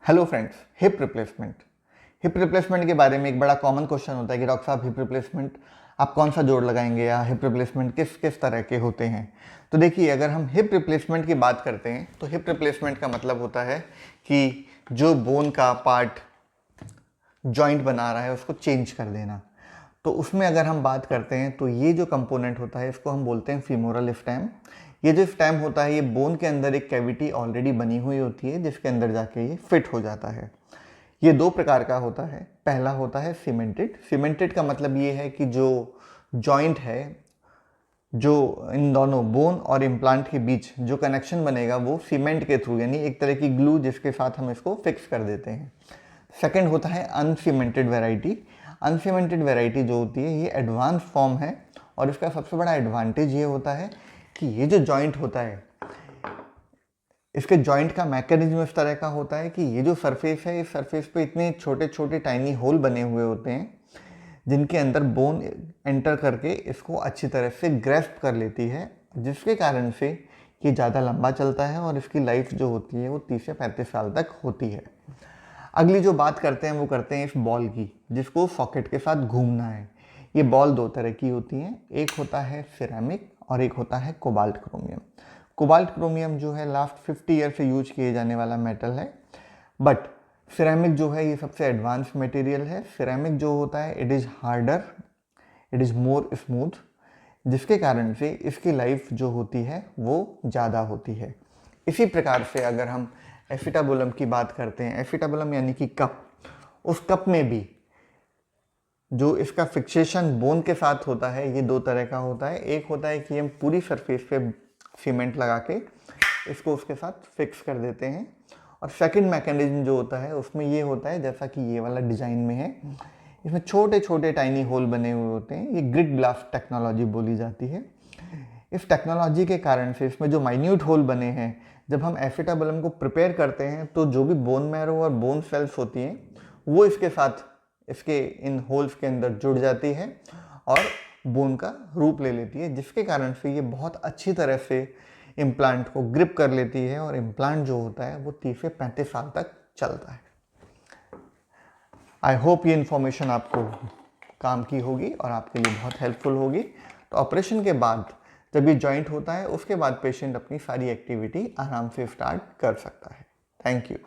Hello friends, hip replacement के बारे में एक बड़ा कॉमन क्वेश्चन होता है कि डॉक्टर साहब हिप रिप्लेसमेंट आप कौन सा जोड़ लगाएंगे या हिप रिप्लेसमेंट किस किस तरह के होते हैं। तो देखिए, अगर हम हिप रिप्लेसमेंट की बात करते हैं तो हिप रिप्लेसमेंट का मतलब होता है कि जो बोन का पार्ट जॉइंट बना रहा है उसको चेंज कर देना। तो उसमें अगर हम बात करते हैं तो ये जो कंपोनेंट होता है इसको हम बोलते हैं फीमोरल स्टेम। ये जो स्टेम होता है ये बोन के अंदर एक कैविटी ऑलरेडी बनी हुई होती है जिसके अंदर जाके ये फिट हो जाता है। ये दो प्रकार का होता है। पहला होता है सीमेंटेड का मतलब ये है कि जो जॉइंट है, जो इन दोनों बोन और इम्प्लांट के बीच जो कनेक्शन बनेगा वो सीमेंट के थ्रू, यानी एक तरह की ग्लू जिसके साथ हम इसको फिक्स कर देते हैं। सेकंड होता है अनसीमेंटेड वैरायटी। अनसीमेंटेड वैरायटी जो होती है ये एडवांस फॉर्म है और इसका सबसे बड़ा एडवांटेज ये होता है कि ये जो जॉइंट होता है इसके जॉइंट का मैकेनिज्म इस तरह का होता है कि ये जो सरफेस है इस सरफेस पे इतने छोटे छोटे टाइनी होल बने हुए होते हैं जिनके अंदर बोन एंटर करके इसको अच्छी तरह से ग्रेस्प कर लेती है, जिसके कारण से ये ज़्यादा लंबा चलता है और इसकी लाइफ जो होती है वो 30 से 35 साल तक होती है। अगली जो बात करते हैं वो करते हैं इस बॉल की, जिसको सॉकेट के साथ घूमना है। ये बॉल दो तरह की होती हैं, एक होता है सिरेमिक और एक होता है कोबाल्ट क्रोमियम। कोबाल्ट क्रोमियम जो है लास्ट 50 ईयर से यूज किए जाने वाला मेटल है, बट सिरेमिक जो है ये सबसे एडवांस मटेरियल है। सिरेमिक जो होता है it is harder, it is more smooth, जिसके कारण से इसकी लाइफ जो होती है वो ज़्यादा होती है। इसी प्रकार से अगर हम एफिटाबुलम की बात करते हैं, एफिटाबुलम यानी कि कप, उस कप में भी जो इसका फिक्सेशन बोन के साथ होता है ये दो तरह का होता है। एक होता है कि हम पूरी सरफेस पे सीमेंट लगा के इसको उसके साथ फिक्स कर देते हैं, और सेकंड मैकेनिज्म जो होता है उसमें ये होता है जैसा कि ये वाला डिज़ाइन में है, इसमें छोटे छोटे टाइनी होल बने हुए होते हैं। ये ग्रिड ब्लास्ट टेक्नोलॉजी बोली जाती है। इस टेक्नोलॉजी के कारण से इसमें जो माइन्यूट होल बने हैं, जब हम एफिटाबुलम को प्रिपेयर करते हैं तो जो भी बोन मैरो और बोन सेल्स होती हैं वो इसके साथ इसके इन होल्स के अंदर जुड़ जाती है और बोन का रूप ले लेती है, जिसके कारण से ये बहुत अच्छी तरह से इम्प्लांट को ग्रिप कर लेती है और इम्प्लांट जो होता है वो 30 से 35 साल तक चलता है। आई होप ये इन्फॉर्मेशन आपको काम की होगी और आपके लिए बहुत हेल्पफुल होगी। तो ऑपरेशन के बाद जब ये जॉइंट होता है उसके बाद पेशेंट अपनी सारी एक्टिविटी आराम से स्टार्ट कर सकता है। Thank you.